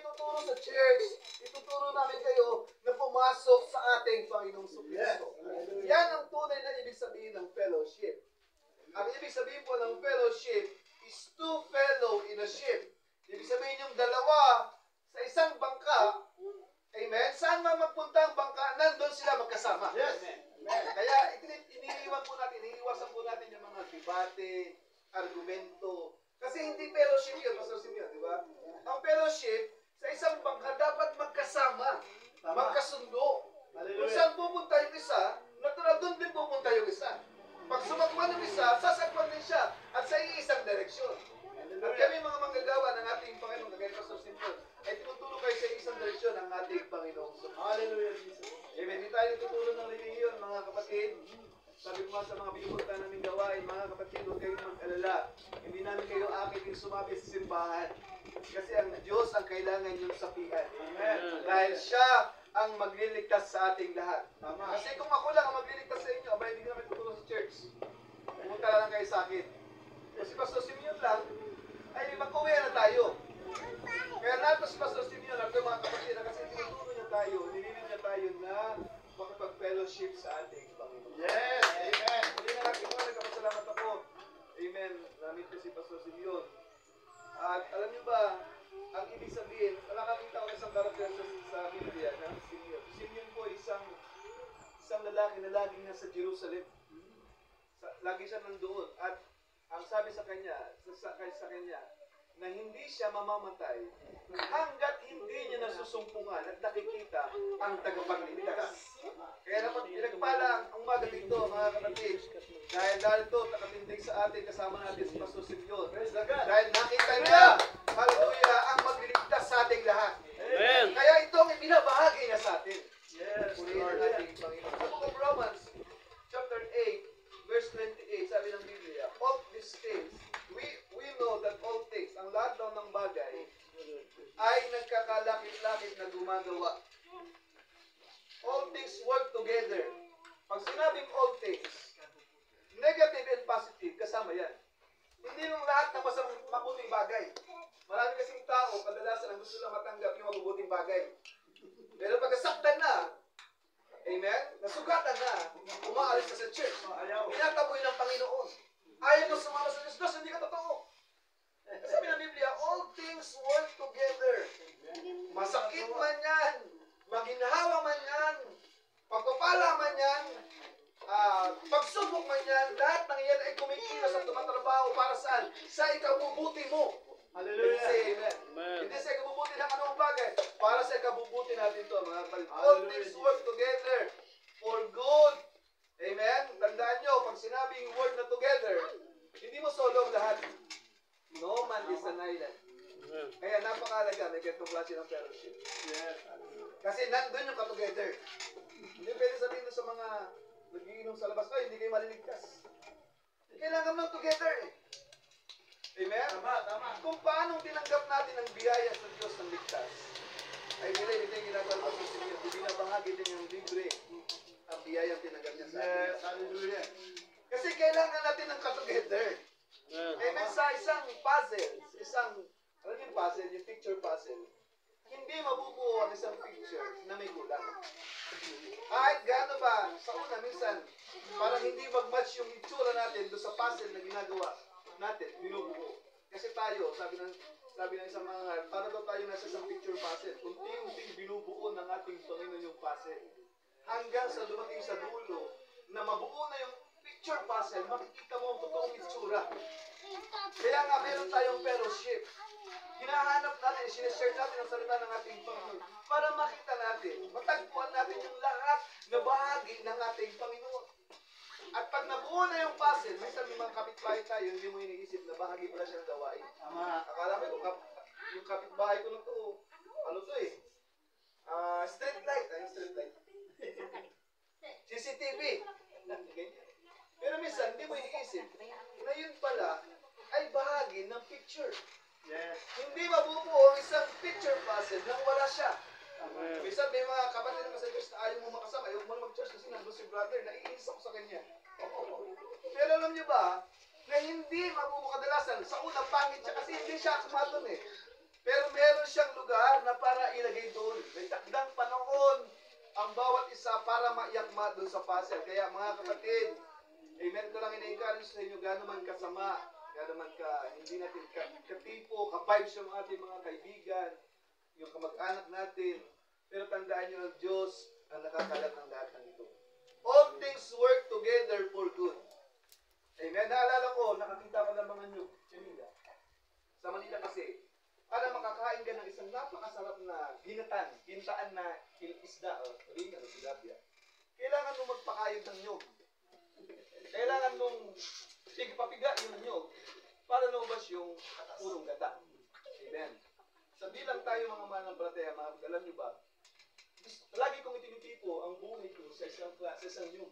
ituturo sa church, ituturo namin kayo na pumasok sa ating Panginoong Kristo. Yan ang tunay na ibig sabihin ng fellowship. Ang ibig sabihin po ng fellowship is to fellow in a ship. Ibig sabihin yung dalawa sa isang bangka, amen, saan man magpunta ang bangka, nandun sila magkasama. Yes. Amen. Kaya iniiwasan po natin yung mga debate, argumento. Kasi hindi fellowship yun, Pastor Simeon, di ba? Ang fellowship, sa isang bangka dapat magkasama, magkasundo. Kung saan pupunta yung isa, natural doon din pupunta yung isa. Pag sumakwan ng isa, sasakwan din siya at sa iisang direksyon. At kami mga manggagawa ng ating Panginoon, kagaya ni Pastor Simeon, ay tinutulong kayo sa isang direksyon ng ating Panginoon. Hallelujah, Jesus. Amen. Hindi tayo tutulong ng religion, mga kapatid. Sabi ko nga sa mga binupunta namin gawain, mga kapatid, huwag kayong mag-alala. Hindi namin kayo aking sumabi sa simbahan. Kasi ang Diyos ang kailangan yung sapian. Amen. Dahil siya ang magliligtas sa ating lahat. Kasi kung ako lang ang magliligtas sa inyo, abay, hindi namin tutulong sa church. Pumunta lang kayo sa akin. Kasi Pastor Simeon lang, ay mag-uwi na tayo. Kaya nato si Pastor Simeon, at mga kapatid, kasi tinutulong niya tayo, nililin niya tayo na makapag-fellowship sa ating Panginoon. Yes! Amen! Hindi na natin mo, nagkapasalamat ako. Amen. Namin ko si Pastor Simeon. At alam niyo ba, ang ibig sabihin, nakakita ko isang karakter sa Biblia na Simeon. Simeon po isang lalaki na laging nasa Jerusalem. Lagi siya nandoon. At ang sabi sa kanya, na hindi siya mamamatay hanggat hindi niya nasusumpungan at nakikita ang tagapagligtas. Kaya naman pinagpala ang umaga dito, mga kapatid, dahil ito nakatindig sa atin, kasama natin si Pastor Simeon. Dahil nakita niya, hallelujah, ang magliligtas sa ating lahat. Amen. Kaya itong ibinabahagi niya sa atin. Yes, Lord. Sa book of Romans, chapter 8, verse 28, sabi ng Biblia, all these things, we know that all things, ang lahat daw ng bagay, ay nagkakalakit-lakit na gumagawa. All things work together. Pag sinabing all things, negative and positive, kasama yan. Hindi nung lahat ng mabuting bagay. Marami kasing tao, kadalasan ang gusto lang matanggap yung mabubuting bagay. Pero pagkasaktan na, amen, nasugatan na, umaalis ka sa church, pinataboy ng Panginoon. Ayaw mo sumama sa Diyos, hindi ka totoo. Sabi ng Biblia, all things work together. Masakit man yan, maginhawa man yan, pagpapala man yan, pagsubok man yan, lahat ng yan ay kumikilos at tumatrabaho para saan? Sa ikabubuti mo. Hallelujah. Say amen. Hindi sa ikabubuti ng anong bagay, para sa ikabubuti natin ito, mga kapatid. All things work together for good. Amen? Tandaan nyo, pag sinabing word na together, hindi mo solo lahat. No man is an island. Kaya napakalaga, may ganitong klase ng fellowship. Yes. Kasi nandun yung ka-together. Hindi pwede sabihin sa mga nagiinom sa labas, ay, hindi kayo maliligtas. Kailangan ng together eh. Amen? Tama. Kung paano tinanggap natin ang biyaya sa Diyos ng ligtas, ay nila, ito yung ginagawa sa Simeon. Binabahagi din yung libre ang biyayang tinanggap niya sa atin. Yes, hallelujah. Kasi kailangan natin ng ka-together. Amen, sa isang puzzle, alam yung puzzle, yung picture puzzle, hindi mabubuo ang isang picture na may kulang. Kahit gaano ba, sa una minsan, parang hindi mag-match yung itsura natin doon sa puzzle na ginagawa natin, binubuo. Kasi tayo, sabi ng isang mga, para daw tayo nasa isang picture puzzle, unti-unting binubuo ng ating Panginoon yung puzzle. Hanggang sa dumating sa dulo, na mabuo na yung picture puzzle, makikita mo ang totoong itsura. Kaya nga meron tayong fellowship. Hinahanap natin, sinishare natin ang salita ng ating Panginoon para makita natin, matagpuan natin yung lahat na bahagi ng ating Panginoon. At pag nabuo na yung puzzle, may sabi mga kapitbahay tayo, hindi mo iniisip na bahagi pala siya ng gawain. Akala mo yung kapitbahay ko na to, ano to eh? Street light. CCTV. Pero minsan, hindi mo iniisip na yun pala ay bahagi ng picture. Yes. Hindi mabubuo ang isang picture puzzle nang wala siya. Minsan may mga kapatid naman sa Diyos na ayaw mo makasama, ayaw mo mag-church kasi nandun si brother, naiinis ako sa kanya. Pero alam niyo ba, na hindi mabubuo kadalasan, sa unang pangit siya kasi hindi siya kumaton eh. Pero meron siyang lugar na doon sa puzzle. Kaya mga kapatid, amen ko lang ina-encourage sa inyo, gano'n man kasama, gano'n man hindi natin katipo, ka-vibes yung ating mga kaibigan, yung kamag-anak natin. Pero tandaan nyo, ang Diyos ang nakakalat ng lahat ng ito. All things work together for good. Amen. Naalala ko, nakakita ko ng mga nyug kanina. Sa Manila kasi, para makakain ka ng isang napakasarap na gintaan na isda o ringan o tilapia, kailangan mong magpakayod ng nyug. Kailangan mong papiga yung nyug para naubas yung purong gata. Amen. Sabilang tayo mga mananampalataya, alam nyo ba, lagi kong itinitipo ang buhay ko sa isang nyug.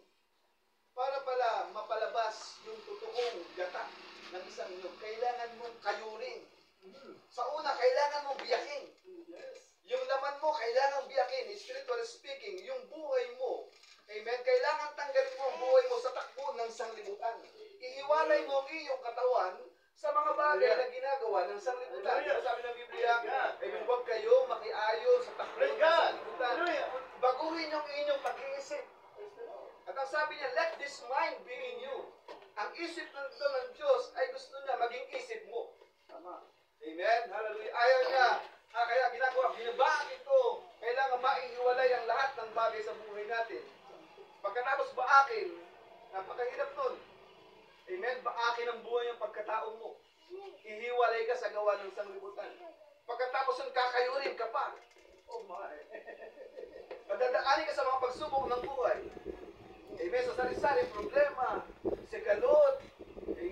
Para pala mapalabas yung totoong gata ng isang nyug, kailangan mong kayurin. Sa una, kailangan mong biyakin. Yung laman mo, kailangan biyakin. Spiritually speaking, yung buhay mo, amen, kailangan tanggalin mo ang buhay mo sa takbo ng sanglibutan. Ihiwalay mo ang iyong katawan sa mga bagay na ginagawa ng sanglibutan. Sabi ng Biblia, amen, huwag kayo makiayon sa takbo ng sanglibutan. Baguhin yung inyong pag-iisip. At ang sabi niya, let this mind be in you. Ang isip ng Diyos ay gusto niya maging isip mo. Tama. Amen. Hallelujah. Ayaw niya. Kaya binabaan ito. Kailangan maihiwalay ang lahat ng bagay sa buhay natin. Pagkatapos baakin, napakahirap nun. Amen. Baakin ang buhay ng pagkatao mo. Ihiwalay ka sa gawa ng sanglibutan. Pagkatapos nun, kakayurin ka pa. Oh my. Madadaanin ka sa mga pagsubok ng buhay. Amen. Sa sari-sari problema, sigalot,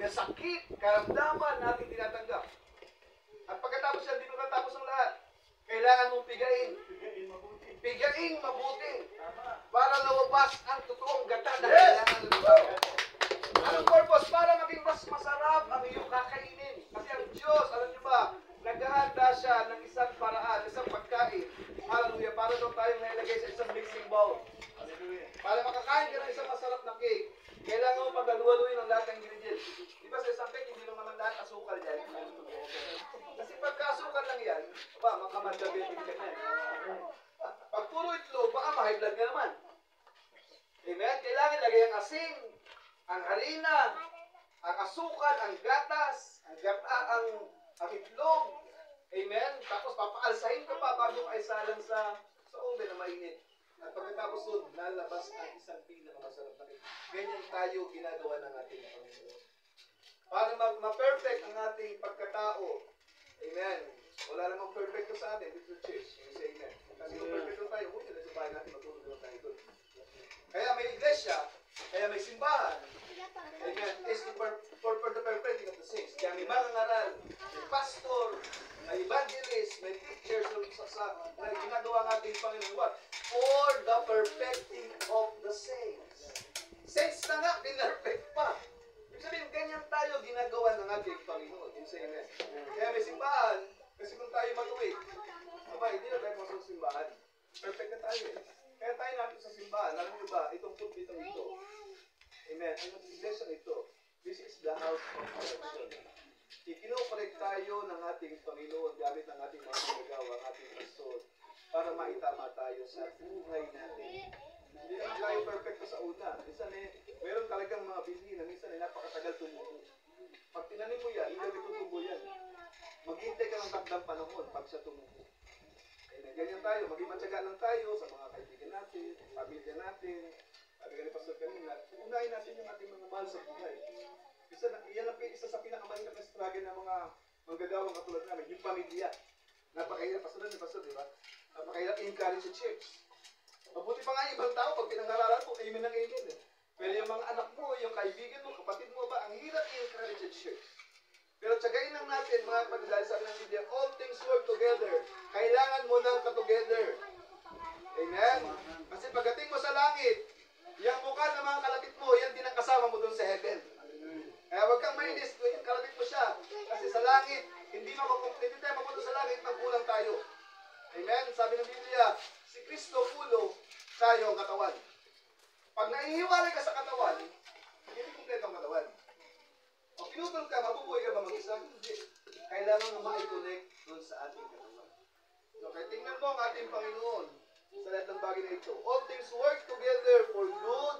sakit, karamdaman natin tinatanggap. At pagkatapos yan, dito natapos ang lahat. Kailangan mong pigain. Pigain mabuti. Para nawabas ang totoong gata na kailangan lumitaw. Anong purpose? Para maging mas masarap ang iyong kakainin. Kasi ang Diyos, alam niyo ba, naghahanda siya ng isang paraan, isang pagkain. Hallelujah. Para daw tayong nailagay sa isang mixing bowl. Hallelujah. Para makakain ka ng isang masarap na cake, kailangan mo paghaluhaluin ang lahat ng ingredients. Di ba sa isang cake, hindi lang naman lahat asukal yan. Kasi pagka-asukal lang yan, makamadabit ka na. Pag puro itlog, baka ma-high blood ka naman. Amen? Kailangan lagay ang asin, ang harina, ang asukal, ang gatas, ang itlog. Amen? Tapos papaalsahin ka pa bago ay salang sa oven na mainit. At pagkatapos doon, lalabas ang isang pinakamasarap na cake. Ganyan tayo ginagawa ng ating Panginoon. Para ma-perfect ang ating pagkatao. Amen. Wala namang perfecto sa atin dito sa church. Say amen. Kasi kung perfecto tayo, huwag nila sa bahay natin, matulog lang tayo doon. Kaya may iglesia, kaya may simbahan. Amen. Is for the perfecting of the saints. Kaya may mga ngaral, may pastor, may evangelist, may teachers na ginagawa ng ating Panginoon. What? For the perfecting of the saints. Saints na nga, pinperfect pa. Ibig sabihin, ganyan tayo ginagawa ng ating Panginoon. Yung say amen. Kaya may simbahan, kasi kung tayo matuwid, hindi na tayo masang simbahan. Perfect na tayo eh. Kaya tayo natin sa simbahan, alam niyo ba, itong pulpitong ito. Amen. Ang iglesia ito, this is the house of correction. Ikinokorek tayo ng ating Panginoon gamit ang ating mga magagawa, ang ating pastor, para maitama tayo sa buhay natin. Hindi naman tayo perfecto sa una. Minsan meron talagang mga bilhin na minsan napakatagal tumubo. Pag tinanim mo yan, hindi tutubo yan. Maghintay ka ng takdang panahon pag siya tumubo. Ganyan tayo, maging matyaga lang tayo sa mga kaibigan natin, pamilya natin. Sabi ka ni Pastor kanina, unahin natin yung ating mga mahal sa buhay. Yan ang isa sa pinakamahirap na struggle ng mga manggagawang katulad namin, yung pamilya. Napakahirap, Pastor, di ba? Napakahirap i-encourage sa church. Mabuti pa nga yung ibang tao, pag pinangaralan ko, amen ang amen eh. Pero yung mga anak mo, yung kaibigan mo, kapatid mo ba, ang hirap i-encourage sa church. Pero tsagain lang natin, mga kapatid, dahil sabi ng Biblia, all things work together. Kailangan mo nang ka-together. Amen? Kasi pagdating mo sa langit, yung mukha ng mga kalapit mo, yan din ang kasama mo doon sa heaven. Kaya huwag kang mainis, yung kalapit mo siya. Kasi sa langit, hindi tayo mapunta sa langit nang kulang tayo. Amen? Sabi ng Biblia, si Kristo ulo, tayo ang katawan. Pag naihiwalay ka sa katawan, hindi kumpleto ang katawan. O pinutol ka, mabubuhay ka ba mag-isa? Hindi. Kailangan na ma-connect doon sa ating katawan. So, kaya tingnan mo ang ating Panginoon. sa lahat ng bagay na ito. All things work together for good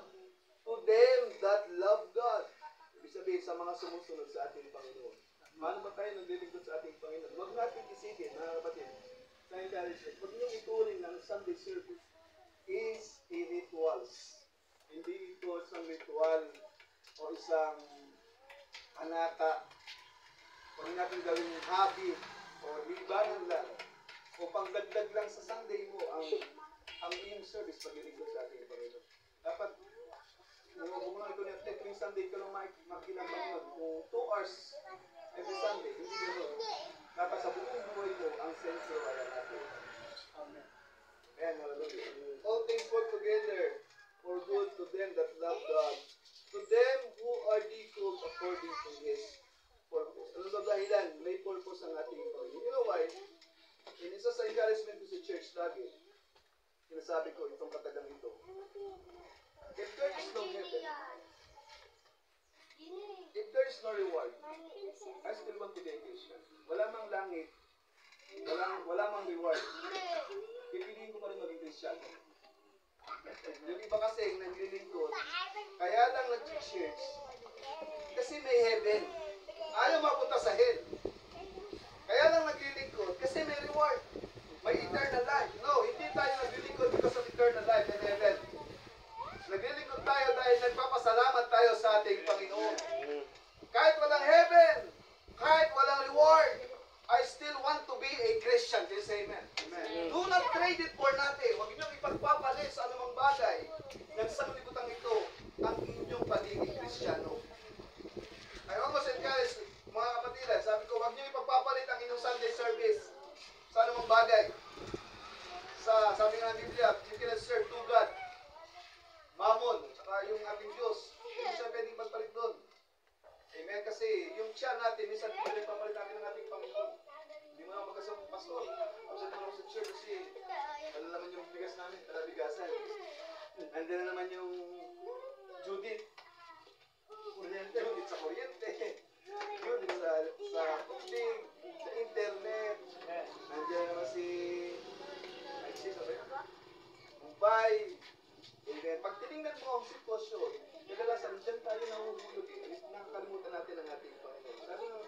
to them that love God. Ibig sabihin sa mga sumusunod sa ating Panginoon. Paano ba tayo naglilingkod sa ating Panginoon? Huwag natin isipin, mga kapatid, sa encouragement, huwag niyong ituring ng Sunday service is a rituals. Hindi ito isang ritual o isang anata. Huwag natin gawin hobby o libanan lang o pangdagdag lang sa Sunday mo ang iyong service paglilingkod sa ating Panginoon. Dapat kung mga ito na every Sunday ka lang makikita ng Panginoon kung 2 hours every Sunday, hindi gano'n. Dapat sa buong buhay mo ang sentro ay ang ating. Amen. Ayan, hallelujah. All things work together for good to them that love God, to them who are called according to His purpose. Ano ba dahilan? May purpose ang ating Panginoon. You know why? Isa sa encouragement ko sa church lagi, sinasabi ko itong katagang ito. If there is no heaven, if there is no reward, I still want to be a Christian. Wala mang langit, wala mang reward. Pipiliin ko pa rin maging Kristyano. Yung iba kasi naglilingkod, kaya lang nag-church, kasi may heaven. Ayaw mapunta sa hell. Kaya lang naglilingkod, kasi may reward. May eternal life. No, hindi tayo naglilingkod because of eternal life and heaven. Naglilingkod tayo dahil nagpapasalamat tayo sa ating Panginoon. Kahit walang heaven, kahit walang reward, I still want to be a Christian. Can you say amen? Amen. Do not trade it for nothing. Huwag niyo ipagpapalit sa anumang bagay ng sanglibutan ito ang inyong pagiging Kristiyano. I almost encourage mga kapatiran, sabi ko, huwag niyo ipagpapalit ang inyong Sunday service sa anumang bagay. Sabi nga ng Biblia, you cannot serve two God. Mammon, saka yung ating Diyos. Hindi siya pwedeng magpalit doon. Amen? Kasi yung siya natin, minsan pwedeng papalit natin ng ating Panginoon. Hindi mo na magkasama ng pastor. Absent mo lang sa church kasi wala naman yung bigas namin, talabigasan. Nandiyan na naman yung Judith. Judith sa kuryente. Judith sa cooking, sa internet. Nandiyan naman si Mumbai. Amen. Pag tinignan mo ang sitwasyon, kadalasan dyan tayo nahuhulog eh. Nakakalimutan natin ang ating Panginoon. Sabi nga,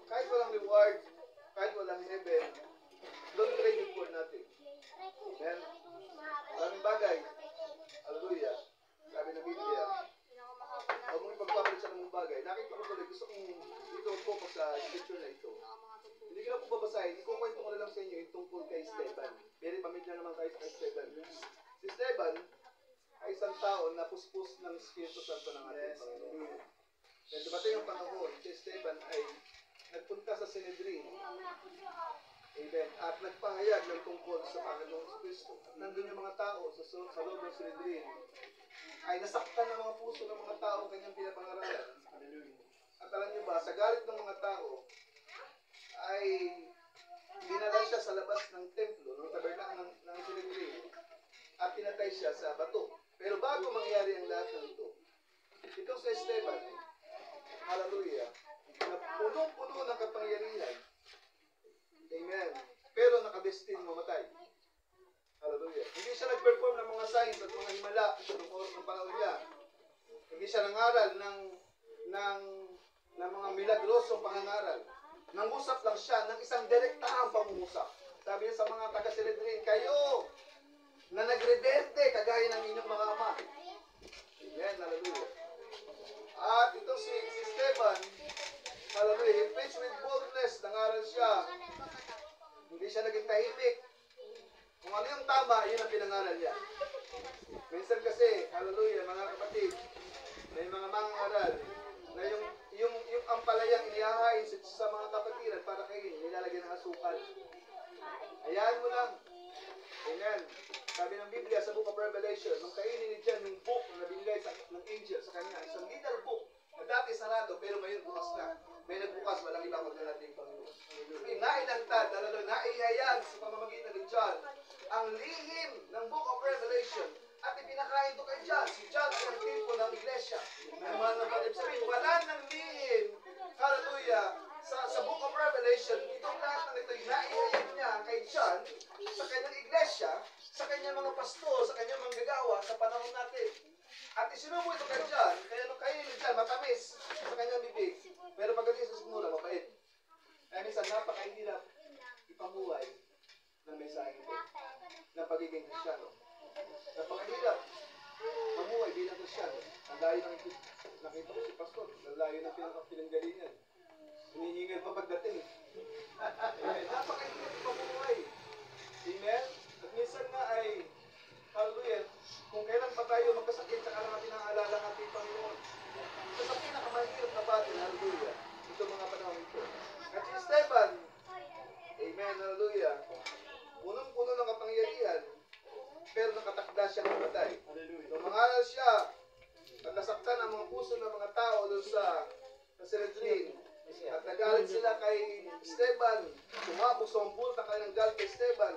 kahit walang reward, kahit walang heaven, don't trade it for nothing. Amen. Maraming bagay. Hallelujah. Sabi ng Biblia, huwag mong ipagpapalit sa ng bagay. Nakita ko tuloy, gusto kong ito focus sa scripture na ito. Hindi ko na po babasahin, ikukwento ko na lang sa inyo yung tungkol kay Esteban. Very pamilya naman tayo sa Esteban. Si Esteban ay isang tao na puspos ng Espiritu Santo ng ating Panginoon. Then dumating yung panahon, si Esteban ay nagpunta sa Sanhedrin. Amen. At nagpahayag ng tungkol sa Panginoong Kristo. Nandun yung mga tao sa loob ng Sanhedrin ay nasaktan ng mga puso ng mga tao kanyang pinapangaralan. At alam niyo ba, sa galit ng mga tao ay dinala siya sa labas ng templo, ng tabernakulo ng Sanhedrin at pinatay siya sa bato. Pero bago mangyari ang lahat ng ito, itong si Esteban, hallelujah, na punong-puno ng kapangyarihan, amen, pero nakadestin mamatay. Hallelujah. Hindi siya nag-perform ng mga signs at mga himala ng panahon niya. Hindi siya nangaral ng mga milagrosong pangangaral. Nangusap lang siya ng isang direktahang pangungusap. Sabi niya sa mga taga-Sanhedrin, kayo na nagrebelde kagaya ng inyong mga ama. Amen, hallelujah. At ito si Esteban, hallelujah, he preached with boldness, nangaral siya. Hindi siya naging tahimik. Kung ano yung tama, yun ang pinangaral niya. Minsan kasi, hallelujah, mga kapatid, may mga mangangaral na yung ampalayang inihahain sa mga kapatiran para kayo, nilalagyan ng asukal. Hayaan mo lang. Amen. Sabi ng Biblia sa Book of Revelation, nung kainin ni John yung book na binigay ng angel sa kanya, isang little book na dati sarado pero ngayon bukas na. May nagbukas, walang iba kundi natin Panginoon. Nailantad, naihayag sa pamamagitan ni John ang lihim ng Book of Revelation at ipinakain ito kay John. Si John ay ang tipo ng iglesia. Wala ng lihim, hallelujah, sa Book of Revelation, itong lahat ng ito, naihayag niya kay John sa kanyang iglesia, sa kanyang mga pastor, sa kanyang manggagawa sa panahon natin. At isinubo ito kayo dyan, kaya nung kayo dyan, matamis sa kanyang bibig. Pero pagdating sa sigmura, mabait. Kaya minsan, napakahirap ipamuhay ng mensahe ito, ng pagiging Kristyano. Napakahirap mamuhay bilang Kristyano. Ang layo ng nakita ko si pastor, ang layo ng pinanggalingan. Hinihingal pa pagdating. Napakahirap ipamuhay. Amen? At minsan nga ay, hallelujah, kung kailan pa tayo magkasakit, saka lang natin ang alala ng ating Panginoon. Sa pinakamahirap na batin, hallelujah, ito mga panahon ito. At si Esteban, amen, hallelujah, punong-puno ng kapangyarihan, pero nakatakda siyang mamatay. Nung mangaral siya, at nasaktan ang mga puso ng mga tao doon sa Sanhedrin, at nagalit sila kay Esteban, sumabog sa umpulta kayo ng galit kay Esteban,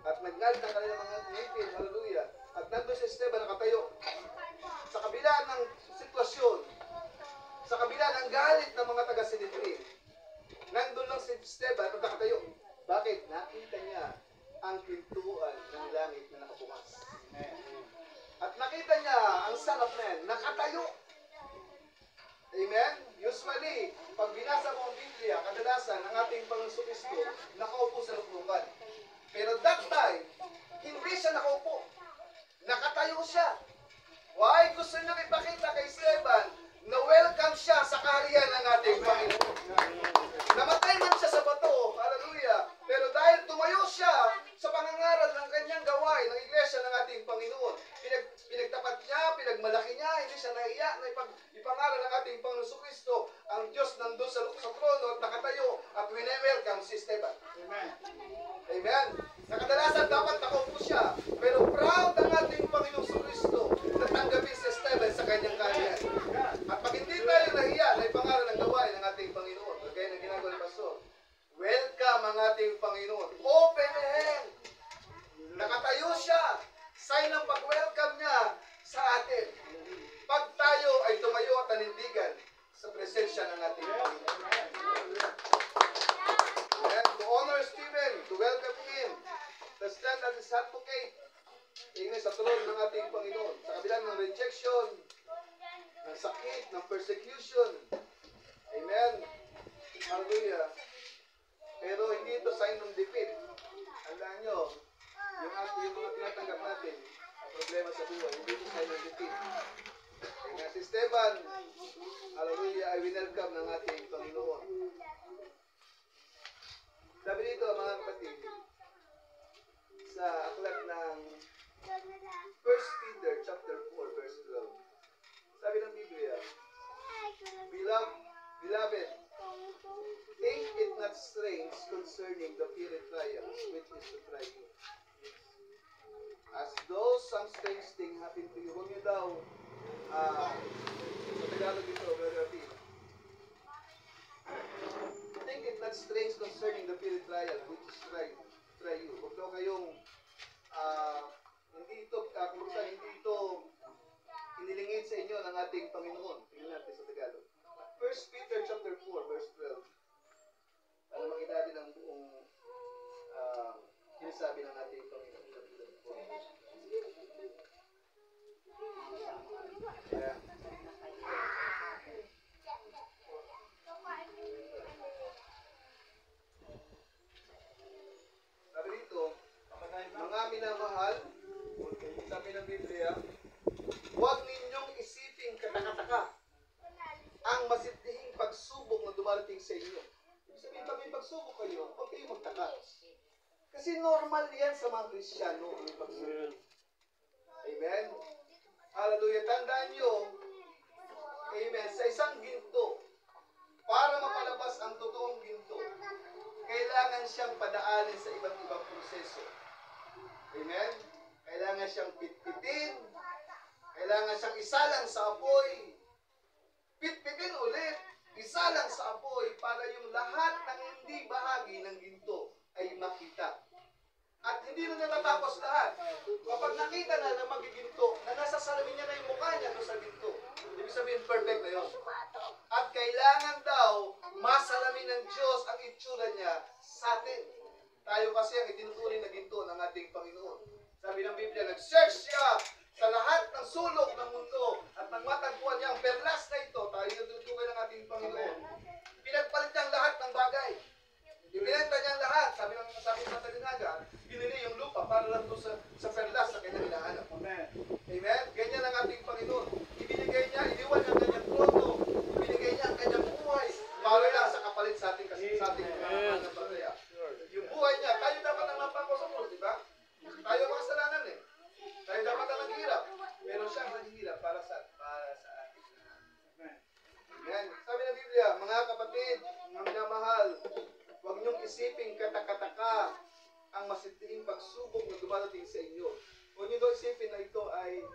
at naggalit ang kanilang mga ngipin, hallelujah. At nandun si Esteban nakatayo. Sa kabila ng sitwasyon, sa kabila ng galit ng mga taga-Sanhedrin, nandun lang si Esteban at nakatayo. Bakit? Nakita niya ang pintuan ng langit na nakabukas. At nakita niya ang Son of Man, nakatayo. Amen? Usually, pag binasa mo ang Biblia, kadalasan ang ating Panginoon Kristo nakaupo sa luklukan. Pero that time, hindi siya nakaupo. Nakatayo siya. Why? Gusto niya ipakita kay Esteban na welcome siya sa kaharian ng ating Panginoon. Namatay man siya sa bato, hallelujah. Pero dahil tumayo siya sa pangangaral ng kanyang gawain ng iglesia ng ating Panginoon, pinagtapat niya, pinagmalaki niya, hindi siya nahiya na ipangaral ng ating Panginoon Kristo, ang Diyos nandun sa trono at nakatayo at wini-welcome si Esteban. Amen. Amen. Nakadalasan dapat nakaupo siya, pero proud ang ating Panginoon Kristo na tanggapin si Esteban sa kanyang kaharian. At pag hindi tayo nahiya na ipangaral ng gawain ng ating Panginoon, kagaya ng ginagawa ni Pastor, welcome ang ating Panginoon. Open hand. Nakatayo siya. Sign ng pag-welcome niya sa atin. Pag tayo ay tumayo at nanindigan sa presensya ng ating Panginoon. And to honor Stephen, to welcome him, to stand as his advocate, ingay sa trono ng ating Panginoon. Sa kabila ng rejection, ng sakit, ng persecution. Amen. Hallelujah. Pero hindi ito sign ng defeat. Tandaan nyo, yung mga tinatanggap natin, ang problema sa buhay, hindi ito sign ng defeat. Kaya si Esteban, hallelujah, ay winelcome ng ating Panginoon. Sabi dito, mga kapatid, sa aklat ng 1 Peter chapter 4, verse 12. Sabi ng Biblia, Beloved, think it not strange concerning the fiery trials which is to try you. As though some strange thing happened to you. Huwag niyo daw, sa Tagalog ito, Brother. Think it not strange concerning the fiery trial which is try you. Huwag daw kayong, hindi ito inilingid sa inyo ng ating Panginoon. Tingnan natin sa Tagalog. 1 Peter chapter 4, verse 12. Para makita natin ang buong sinasabi ng ating Panginoon. Yeah. Sabi dito, mga minamahal, sabi ng Biblia, huwag ninyong isiping katakataka ang masitihing pagsubok na dumarating sa inyo. Ibig sabihin, pag may pagsubok kayo, huwag kayo magtaka. Kasi normal yan sa mga Kristiyano ang pagsubok. Amen? Hallelujah. Tandaan nyo, amen, sa isang ginto, para mapalabas ang totoong ginto, kailangan siyang padaanin sa iba't ibang proseso. Amen? Kailangan siyang pitpitin, kailangan siyang isalang sa apoy, pitpitin ulit, isalang sa apoy para yung lahat ng hindi bahagi ng ginto ay makita. At hindi na natatapos lahat. Kapag nakita na ng magiginto, na nasa salamin niya na yung mukha niya doon sa ginto, ibig sabihin perfect na yun. At kailangan daw masalamin ng Diyos ang itsura niya sa atin. Tayo kasi ang itinuturing na ginto ng ating Panginoon. Sabi ng Biblia, nag-search siya sa lahat ng sulok ng mundo at nang matagpuan niya ang perlas na ito, tayo natutukoy ng ating Panginoon. Pinagpalit niya ang lahat ng bagay. Ibinenta niya ang lahat. Sabi ng Talinaga, binili yung lupa para lang doon sa perlas na kanyang hinahanap. Amen. Amen? Ganyan ang ating Panginoon. Ibinigay niya, iniwan niya ang kanyang trono. Ibinigay niya ang kanyang buhay para lang sa kapalit sa ating pananampalataya. Yung buhay niya, tayo dapat ang napako sa Diyos, di ba? Tayo ang makasalanan eh. Tayo dapat ang naghihirap. Pero siya ang naghihirap para sa ating lahat. Amen? Sabi ng Biblia, mga kapatid, mga minamahal, huwag niyong isiping katakataka ang masinting pagsubok na dumarating sa inyo. Huwag niyo daw isipin na ito ay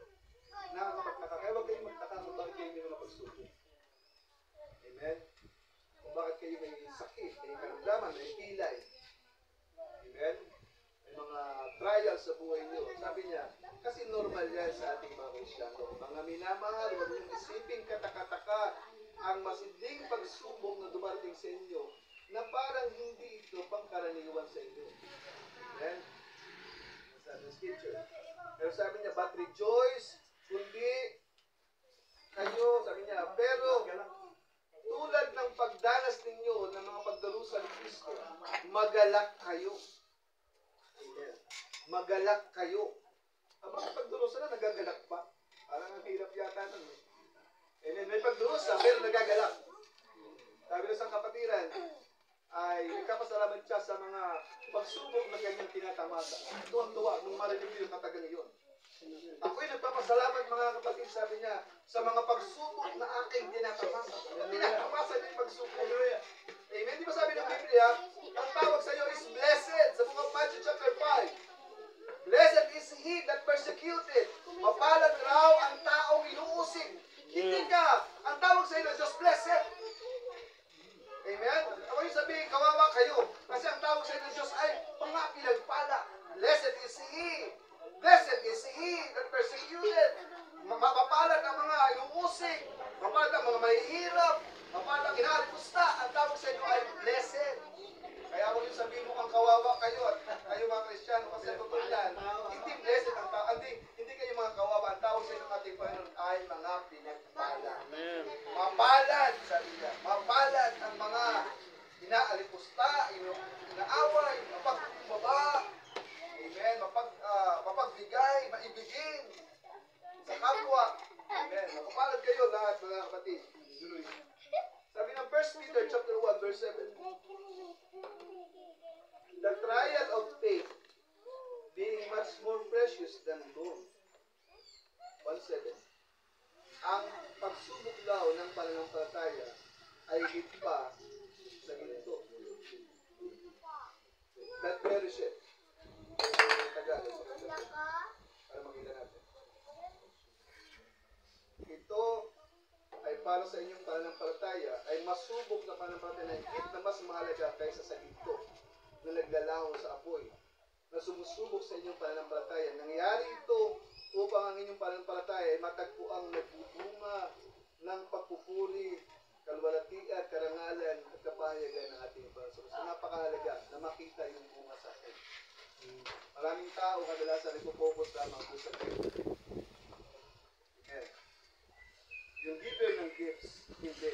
nakakapagtaka. Kaya huwag kayong magtaka kung bakit kayo may mga pagsubok. Amen? Kung bakit kayo may sakit, may karamdaman, may pilay. Amen? May mga trials sa buhay niyo. Sabi niya, kasi normal yan sa ating mga Kristyano. Mga minamahal, huwag niyong isiping katakataka ang masidling pagsubok na dumarating sa inyo na parang hindi ito pangkaraniwan sa inyo. Amen? Sa scripture. Pero sabi niya, but rejoice, kundi kayo, sabi niya, pero tulad ng pagdanas ninyo ng mga pagdarusa ni Kristo, magalak kayo. Amen. Magalak kayo. Ang mga pagdarusa na nagagalak pa. Parang ang hirap yata nun. Amen. May pagdarusa, pero nagagalak. Sabi ng isang kapatiran, ay nagkapasalamat siya sa mga pagsubok na kanyang tinatamasa. Tuwang-tuwa nung marinig yung katagang iyon. Ako'y nagpapasalamat mga kapatid, sabi niya, sa mga pagsubok na aking tinatamasa. Tinatamasa niya yung pagsubok. Amen. Di ba sabi ng Biblia, ang tawag sa iyo is blessed. Sa book of Matthew chapter 5. Blessed is he that persecuted. Mapalad raw ang taong inuusig. Hindi ka. Ang tawag sa iyo, just blessed. Amen? Ako yung sabihin, kawawa kayo. Kasi ang tawag sa inyo ng Diyos ay pinagpala. Blessed is He. Blessed is He that persecuted. Mapapalad ang mga inuusig. Mapalad ang mga mahihirap. Mapalad ang inaalipusta. Ang tawag sa inyo ay blessed. Kaya ako yung sabihin mo kang kawawa kayo at kayo mga Kristiyano. Kasi totoo yan. Hindi blessed ang tawag. Hindi kayo mga kawawa. Ang tawag sa inyo ng ating Panginoon ay mga pinagpala. Mapalad, sabi niya. Mapalad ang mga inaalipusta, inaaway, mapagbaba. Amen. Mapagbigay, maibigin sa kapwa. Amen. Mapapalad kayo lahat mga kapatid. Sabi ng 1 Peter chapter 1 verse 7. The trial of faith being much more precious than gold. 1:7. Ang pagsubok daw ng pananampalataya ay higit pa sa ginto. That perisheth. Tagalog. Para makita natin. Ito ay para sa inyong pananampalataya ay masubok na pananampalataya na higit na mas mahalaga kaysa sa ginto na naglalaho sa apoy na sumusubok sa inyong pananampalataya. Nangyari ito upang ang inyong pananampalataya ay matagpuang nagbubunga ng pagpupuri, kalwalatian, karangalan at kapahayagan ng ating Panginoon. So napakahalaga na makita yung bunga sa atin. Maraming tao kadalasan nagpo-focus lamang po sa gift. Okay. Yung giver ng gifts, hindi.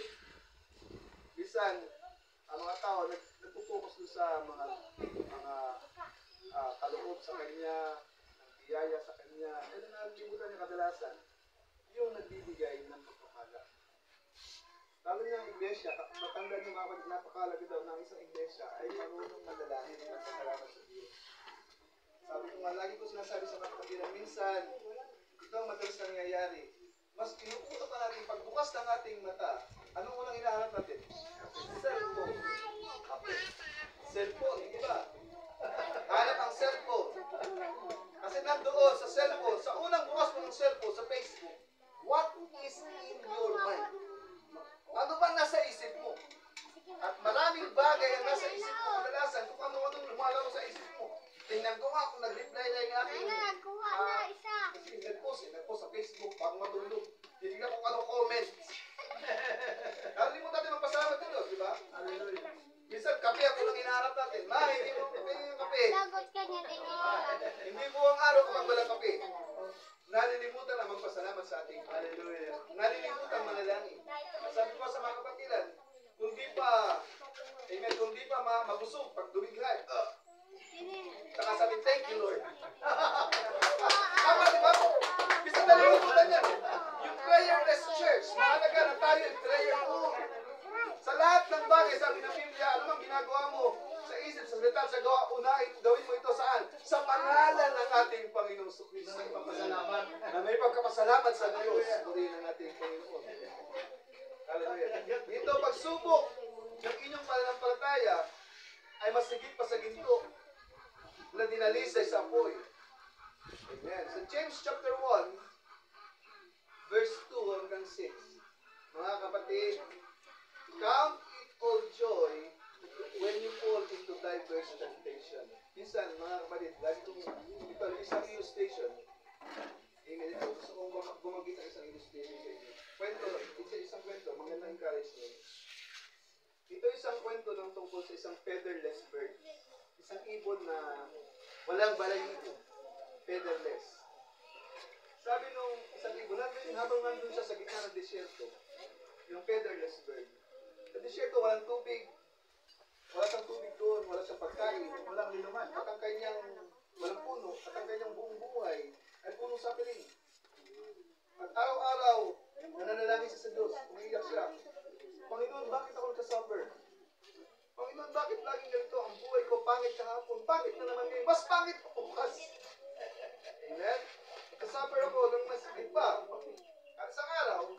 Bisan, ang mga tao nagpo-focus doon sa mga kaloob sa kanya, ng biyaya sa kanya. Ano na nalimutan niya kadalasan? Yung nagbibigay ng pagpapala. Lalo niya ang iglesia, matanda niyo mga napakalaga daw ng isang iglesia ay marunong manalangin at pasalamat sa Diyos. Sabi ko nga, lagi ko sinasabi sa mga kapatiran, minsan, ito ang madalas nangyayari. Mas pinuputo pa natin, pagbukas ng ating mata, anong unang hinahanap natin? Cellphone. Cellphone, hindi ba? Hanap ang cellphone. Kasi nandoon sa cellphone, sa unang bukas mo ng cellphone, sa Facebook, what is in your mind? Ano ba nasa isip mo? At maraming bagay ang nasa isip mo kadalasan kung ano lumalaw sa isip mo. Tingnan ko nga kung nag-reply na yung aking kasi nag-post sa Facebook bago matulog. Tingnan ko ano comments. Nalimutan natin magpasalamat din, di ba? Hallelujah. Minsan, kape ang unang hinahanap natin. Ma, hindi mo yung kape. Lagot ka niya din. Hindi buong araw kapag walang kape. Nalilimutan ang magpasalamat sa ating Hallelujah. Nalilimutan manalangin. Sabi ko sa mga kapatiran, kung di pa, amen, kung di pa mabusog, pag dumighay, saka sabi, thank you, Lord. Tama, di ba? Bisa nalilimutan yan. Yung prayerless church, mahalaga na tayo yung prayerful. Sa lahat ng bagay, sabi ng Biblia, ano mang ginagawa mo, sa isip, sa salita, sa gawa, unahin, gawin mo ito saan? Sa pangalan ng ating Panginoong Kristo. Na may pagkapasalamat sa Diyos. Purihin ang ating Panginoon. Hallelujah. Dito, pagsubok ng inyong pananampalataya ay mas higit pa sa ginto na dinalisay sa apoy. Amen. So James chapter 1, verse 2 hanggang 6. Mga kapatid, count it all joy when you fall into diverse temptation. Minsan, mga kapatid, lagi kong ito, isang illustration. Amen. Ito, gusto kong bumagit ang isang illustration sa inyo. Kwento, isang kwento, magandang encouragement. Ito isang kwento ng tungkol sa isang featherless bird. Isang ibon na walang balahibo. Featherless. Sabi nung isang ibon, habang nandun siya sa gitna ng desyerto, yung featherless bird. Sa desyerto, walang tubig. Wala siyang tubig doon, wala siyang pagkain, walang linuman. At ang kanyang, walang puno, at ang kanyang buong buhay ay puno sa piling. At araw-araw, nananalangin siya sa Diyos, umiiyak siya. Panginoon, bakit ako nagka-suffer? Panginoon, bakit laging ganito? Ang buhay ko, pangit kahapon. Pangit na naman ngayon. Mas pangit pa bukas. Amen? Nagka-suffer ako ng mas higit pa. At sa araw,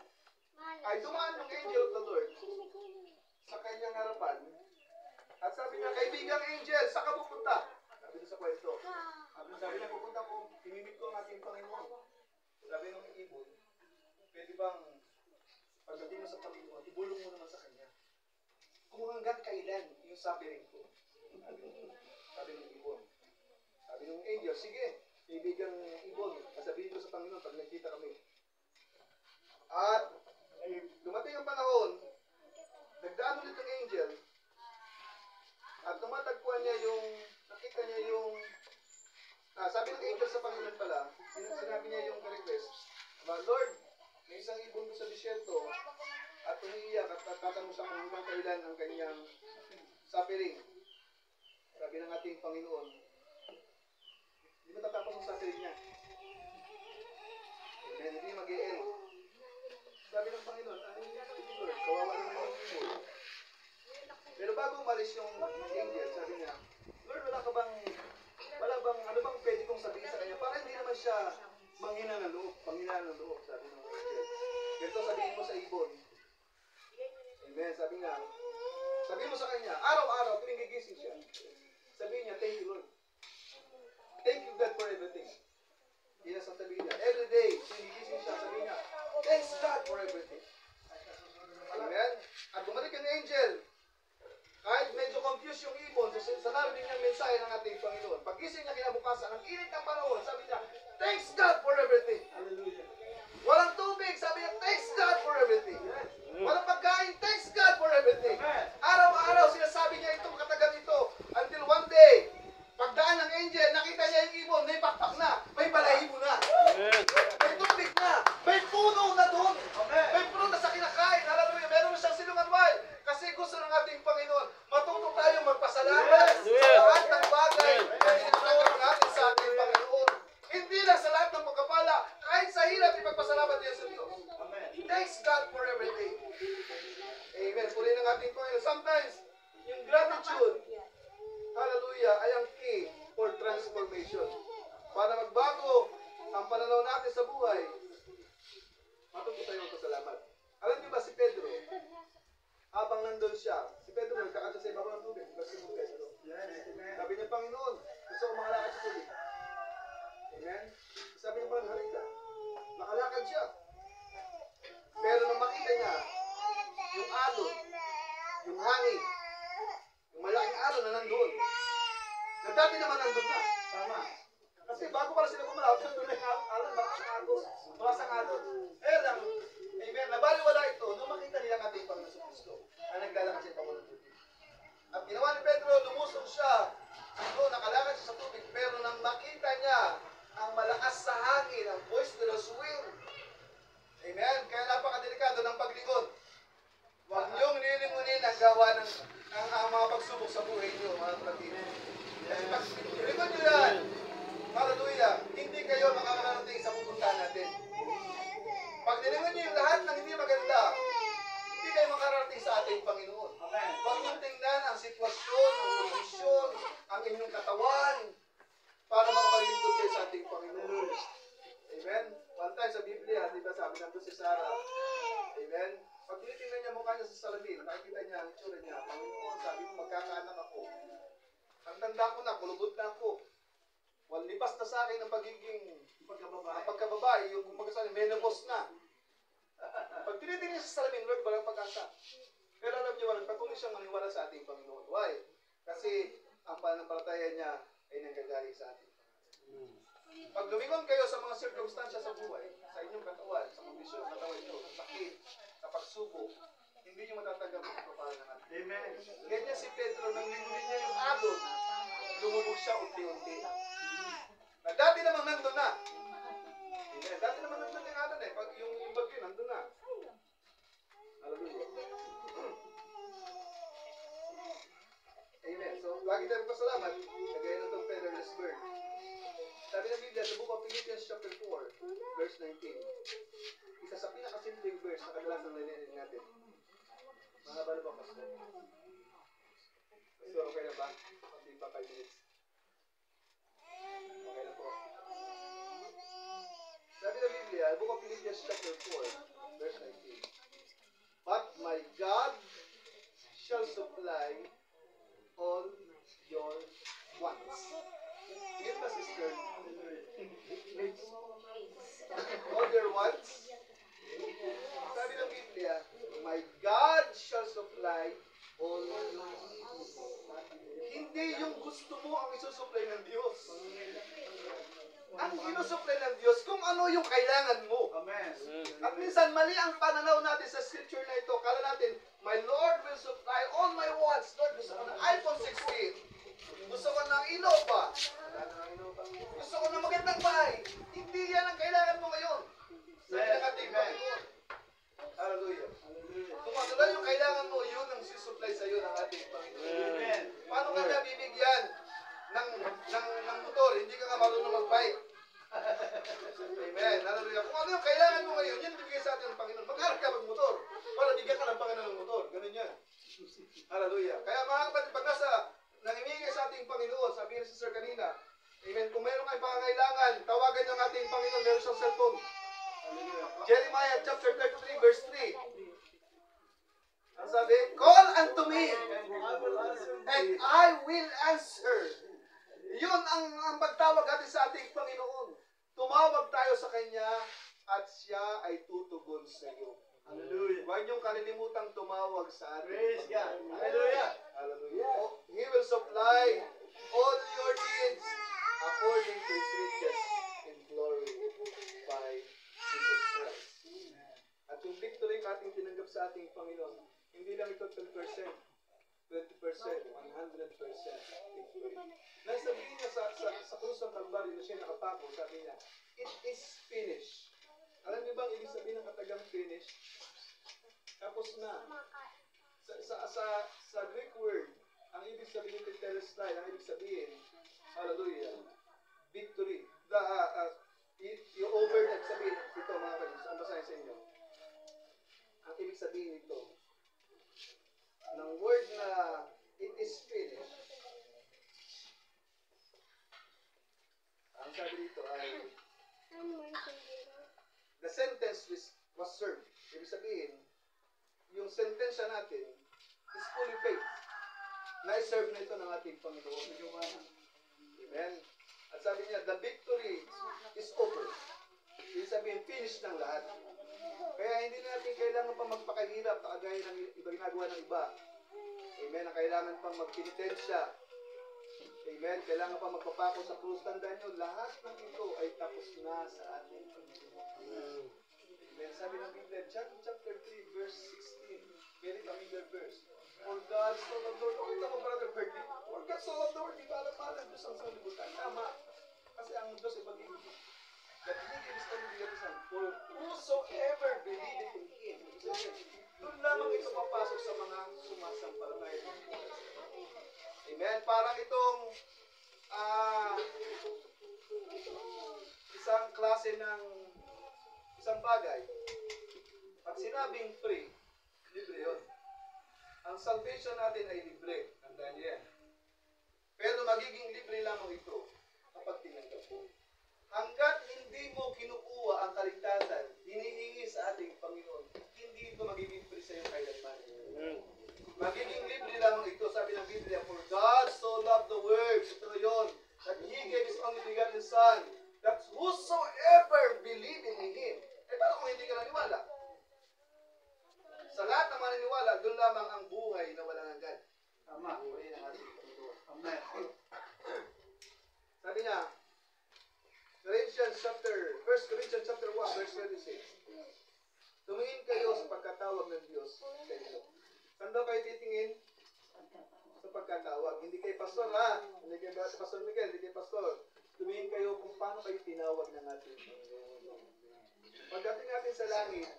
ay dumaan yung angel of the Lord sa kanyang harapan. At sabi niya, kaibigang angel, saan ka pupunta? Sabi niya sa kwento. Sabi niya, pupunta ko, imimit ko ang ating Panginoon. Sabi ng ibon, pwede bang pagdating mo sa Panginoon, ibulong mo naman sa Kanya. Kung hanggang kailan yung suffering ko. Sabi ng ibon. Sabi ng angel, sige, kaibigang ibon, sasabihin ko sa Panginoon pag nagkita kami. At dumating ang panahon, nagdaan ulit ang angel, at tumatagpuan niya yung, nakita niya yung, sabi ng angel sa Panginoon pala, sinabi niya yung request, Lord, may isang ibon ko sa disyerto, at umiiyak at tatanong sa kung hanggang kailan ang kanyang suffering. Sabi ng ating Panginoon, hindi ba tatapos ang suffering niya? Amen, hindi mag-i-end. Sabi ng Panginoon, Lord, kawawa naman yung ibon. Pero bago umalis yung angel, sabi niya, Lord, wala bang, ano bang pwede kong sabihin sa kanya? Para hindi naman siya manghina ng loob, sabi ng angel. Ganito sabihin mo sa ibon. Amen, sabi niya, sabihin mo sa kanya, araw-araw, tuwing gigising siya, sabihin niya, thank you Lord. Thank you God for everything. Yan ang sabihin niya. Every day, tuwing gigising siya, sabihin niya, thanks God for everything. Amen. At bumalik yung angel. Kahit medyo confused yung ibon sa narinig niyang mensahe ng ating Panginoon. Pag-gising niya kinabukasan, ang init ng panahon, sabi niya, thanks God for everything. Hallelujah. Walang tubig, sabi niya, thanks God for everything. Walang pagkain, thanks God for everything. Araw-araw sinasabi niya itong katagal ito. Until one day, pagdaan ng angel, nakita niya yung ibon, may pakpak na, may balahibo na. May tubig na, may puno na doon. May puno na sa kinakain. Hallelujah, meron na siyang silungan wild. Kasi gusto ng ating Panginoon, matuto tayong magpasalamat sa lahat ng bagay na ginagawa natin sa ating Panginoon. Hindi lang sa lahat ng pagkapala, kahit sa hirap, ipagpasalamat niya sa Diyos. Thanks God for everything. Amen. Puri ng ating Panginoon. Sometimes, yung gratitude, hallelujah, ay ang key for transformation. Para magbago ang pananaw natin sa buhay, matuto tayong magpasalamat. Alam niyo ba si Pedro, habang nandun siya, si Pedro nagkakasya sa ibabaw ng tubig. Sabi niya, Panginoon, gusto ko makalakad sa tubig. Amen? Sabi niya, Panginoon, halika. Nakalakad siya. Pero nang makita niya, yung alon, yung hangin, yung malaking alon na nandun, na dati naman nandun na. Tama. Kasi bago pala sila pumalap, nandun na yung alon, malakas ang alon. Lang, amen, nabaliwala ito, nung makita nila ang ating Panginoon sa Kristo, ay naglalakad siya pabalik ng tubig. At ginawa ni Pedro, lumusong siya. Doon, nakalakad siya sa tubig. Pero nang makita niya ang malakas sa hangin, ang boisterous wind. Amen? Kaya napakadelikado ng paglingon. Huwag niyong lilingunin ang gawa ng ang mga pagsubok sa buhay niyo, mga kapatid. Kasi pag lilingon niyo yan, hallelujah, hindi kayo makakarating sa pupuntahan natin. Pag nilingon niyo yung lahat ng hindi maganda, hindi kayo makarating sa ating Panginoon. Huwag niyong tingnan ang sitwasyon, ang kondisyon, ang inyong katawan, para makapaglingkod kayo sa ating Panginoon. Amen? One time sa Biblia, di ba sabi nandun si Sarah, amen? Pag tinitingnan niya mukha niya sa salamin, nakikita niya ang itsura niya, Panginoon, sabi mo, magkakaanak ako. Ang tanda ko na, kulubot na ako. Lipas na sa akin ang pagiging pagkababae, yung pagkasabi, menopause na. Pag tinitingnan niya sa salamin, Lord, walang pag-asa. Pero alam niyo, patuloy siyang maniwala sa ating Panginoon. Why? Kasi ang pananampalataya niya ay nanggagaling sa ating Panginoon. Pag lumingon kayo sa mga sirkumstansya sa buhay, sa inyong katawan, sa kondisyon ng katawan niyo, sa sakit, sa pagsubok, hindi niyo matatanggap ang kapal ng ating. Amen. Ganyan si Pedro, nang lingunin niya yung alon, lumubog siya unti-unti. Na dati namang nandun na. Amen. Dati naman nandun yung alon eh. Pag yung bagyo, nandun na. Hallelujah. Amen. So, lagi tayong pasalamat. Kagaya ng itong featherless bird. Sabi ng Biblia, sa book of Philippians chapter 4, verse 19. Isa sa pinakasimpleng verse na kadalasan narinig natin. Mahaba na ba, Pastor? So, okay na ba? Hindi pa 5 minutes. Okay na po. Sabi ng Biblia, book of Philippians chapter 4, verse 19. But my God shall supply all your wants. Give us, sister. All your wants. Sabi ng Biblia, my God shall supply all your wants. Hindi yung gusto mo ang isusupply ng Diyos. Ang inusupply ng Diyos kung ano yung kailangan mo. Amen. At minsan, mali ang pananaw natin sa scripture na ito. Kala natin, my Lord will supply all my wants. Lord, gusto ko ng iPhone 16. Gusto ko ng Innova. Gusto ko ng magandang bahay. Hindi yan ang kailangan mo ngayon. Sabi ng ating Panginoon. Hallelujah. Kung ano lang yung kailangan mo, yun ang sisupply sa iyo ng ating Panginoon. Amen. Paano ka niya bibigyan ng motor? Hindi ka nga marunong mag-bike. Amen. Hallelujah. Kung ano yung kailangan mo ngayon, yan bibigay sa ating Panginoon. Mag-aral ka mag-motor. Para bigyan ka ng Panginoon ng motor. Ganun yan. Hallelujah. Kaya mga kapatid, pag nasa nangimigay sa ating Panginoon, sabi ni Sister kanina, amen, kung meron kayong pangangailangan, tawagan ng ating Panginoon, meron siyang cellphone. Jeremiah chapter 33, verse 3. Ang sabi, call unto me, and I will answer. Yun ang pagtawag natin sa ating Panginoon. Tumawag tayo sa Kanya, at siya ay tutugon sa iyo. Hallelujah. Huwag niyong kalilimutang tumawag sa ating Praise God. Hallelujah. Hallelujah. Oh, He will supply all your needs according to His riches in glory by Jesus Christ. At yung victory na ating tinanggap sa ating Panginoon, hindi lang ito 10%, 20%, 100% victory. Nasabihin niya sa krus ng Kalbaryo na siya nakapako, sabi niya, it is finished. Alam niyo bang ibig sabihin ng katagang finish? Tapos na. Sa Greek word, ang ibig sabihin ng telestai, ang ibig sabihin, hallelujah, victory. Yung over na sabihin, ito mga kapatid, ang basahin sa inyo. Ang ibig sabihin nito, ng word na it is finished, ang sabi dito ay, the sentence was served. Ibig sabihin, yung sentensya natin is fully paid. Na-serve na ito ng ating Panginoon. Amen. At sabi niya, the victory is over. Ibig sabihin, finish ng lahat. Kaya hindi natin kailangan pa magpakahirap kagaya ng iba ginagawa ng iba. Amen. Ang kailangan pang magpenitensya. Amen. Kailangan pa magpapako sa krus. Tandaan nyo, lahat ng ito ay tapos na sa ating Panginoon. Amen. Sabi ng Biblia, John chapter 3, verse 16. Very familiar verse. For God so loved the world. Okay, tama brother Bertie. For God so loved the world. Di ba alam mahal ang Diyos ang sanlibutan? Tama. Kasi ang Diyos ay pag-ibig. That He gave His only begotten Son. For whosoever believeth in Him. Doon lamang ito papasok sa mga sumasampalataya. Amen. Parang itong isang klase ng isang bagay. Pag sinabing free, libre yun. Ang salvation natin ay libre. Tandaan niyo yan. Pero magiging libre lamang ito kapag tinanggap mo. Hanggat hindi mo kinukuha ang kaligtasan, hinihingi sa ating Panginoon, hindi ito magiging free sa iyo kailanman. Magiging libre lamang ito. Sabi ng Biblia, for God so loved the world, ito yun, that He gave His only begotten Son, that whosoever believe in Him. Eh, paano kung hindi ka naniwala? Sa lahat ng maniniwala, doon lamang ang buhay na walang hanggan. Tama. Buhay ng ating Panginoon. Amen. Sabi niya, 1 Corinthians chapter 1, verse 26. Tumingin kayo sa pagkatawag ng Diyos sa inyo. Saan daw kayo titingin? Sa pagkatawag. Hindi kay pastor, ha? Hindi kay Pastor Miguel, hindi kay pastor. Tumingin kayo kung paano kayo tinawag ng ating Panginoon. Pagdating natin sa langit,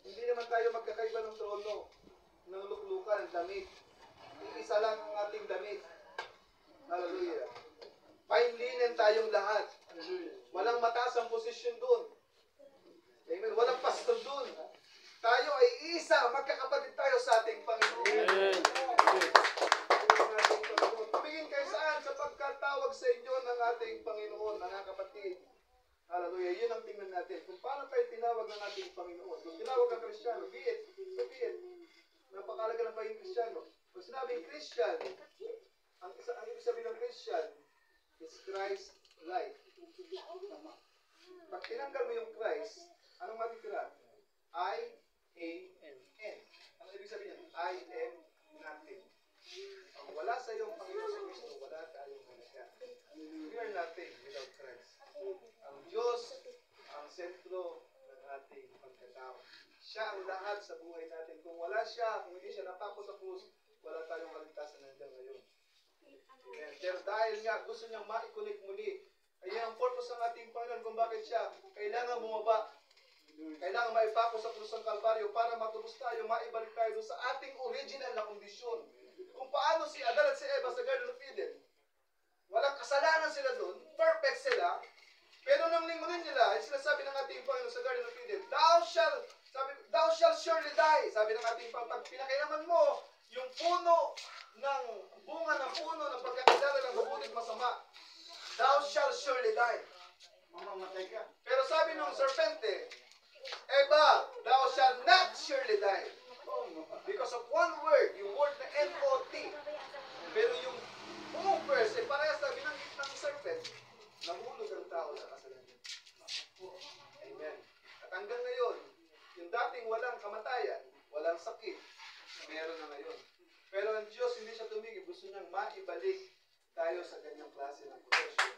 hindi naman tayo magkakaiba ng trono, ng luklukan, ng damit. Iisa lang ang ating damit. Hallelujah. Fine linen tayong lahat. Walang mataas ang posisyon doon. Amen. Walang pastor doon. Tayo ay isa. Magkakapatid tayo sa ating Panginoon. Tumingin kayo saan? Sa pagkatawag sa inyo ng ating Panginoon, mga kapatid. Hallelujah. Yun ang tingnan natin. Kung paano tayo tinawag ng ating Panginoon. Kung tinawag ang Kristiyano, be it. Napakalaga ng pagiging Kristiyano. Kung sinabing Christian, ang ibig sabihin ng Christian is Christ-like. Pag tinanggal mo yung Christ, anong matitira? I-A-N. Ang ibig sabihin, I am nothing. Ang wala sa iyong Panginoon sa Kristo, wala tayong halaga. We are nothing without Christ. Ang Diyos ang sentro ng ating pagkatao. Siya ang lahat sa buhay natin. Kung wala siya, kung hindi siya napako sa krus, wala tayong kaligtasan hanggang ngayon. Amen. Pero dahil nga gusto niyang ma-connect muli, ayan ang purpose ng ating Panginoon kung bakit siya kailangan bumaba. Kailangan maipako sa krus ng Kalbaryo para matubos tayo, maibalik tayo sa ating original na kondisyon. Kung paano si Adan at si Eva sa Garden of Eden, walang kasalanan sila doon, perfect sila, pero nang lingunin nila, ay sinasabi ng ating Panginoon sa Garden of Eden, thou shall surely die. Sabi ng ating Panginoon, pag pinakailaman mo yung puno ng bunga ng puno ng pagkakilala ng mabuti at masama, thou shall surely die. Mamamatay ka. Pero sabi ng serpente, Eva, thou shall not surely die. Because of one word, yung word na N-O-T. Pero yung buong verse, ay parehas na binanggit ng serpent, nahulog ang tao sa kasalanan. Amen. At hanggang ngayon, yung dating walang kamatayan, walang sakit, meron na ngayon. Pero ang Diyos hindi siya tumigil. Gusto niyang maibalik tayo sa ganyang klase ng perfection.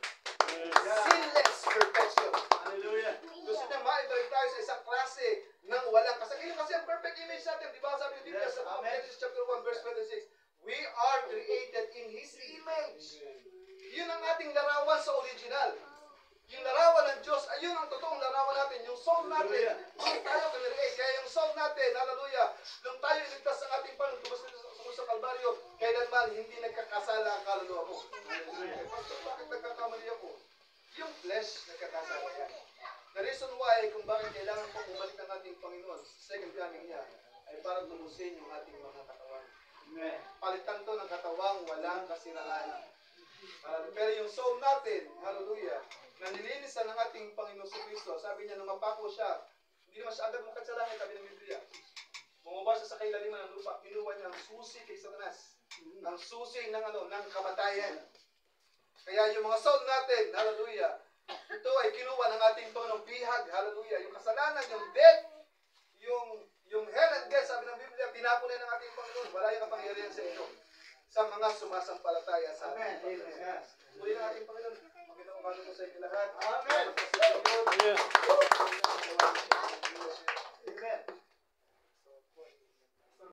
Sinless perfection. Hallelujah. Gusto niyang maibalik tayo sa isang klase ng walang kasalanan. Kasi ang perfect image natin, di ba sabi ni Biblia sa Genesis chapter 1 verse 26, we are created in His image. Yun ang ating larawan sa original. Yung larawan ng Diyos, ayun ang totoong larawan natin. Yung soul natin, doon tayo kinirigay. Kaya yung soul natin, hallelujah, doon tayo iligtas sa ating Panginoon. Tubos sa Kalbaryo, kailanman hindi nagkakasala ang kaluluwa mo. Bakit nagkakamali ako? Yung flesh nagkakasala yan. The reason why, kung bakit kailangan po bumalik ng ating Panginoon sa second coming niya, ay para tumusin yung ating mga katawan. Palitan to ng katawang walang kasiraan. Pero yung soul natin, hallelujah, na nilinisan ng ating Panginoon sa Kristo, sabi niya, nung mapako siya, hindi naman siya agad makad sa langit, sabi ng Biblia. Bumaba siya sa kailaliman ng lupa, kinuha niya ang susi kay Satanas. Ang susi ng ng kamatayan. Kaya yung mga soul natin, hallelujah, ito ay kinuha ng ating Panginoong bihag, hallelujah. Yung kasalanan, yung death, yung hell and death, sabi ng Biblia, tinapon na ng ating Panginoon. Wala yung kapangyarihan sa inyo. Sa mga sumasampalataya sa ating Panginoon. Muli ng ating Panginoon. Magandang umaga po sa inyo lahat. Amen. Amen.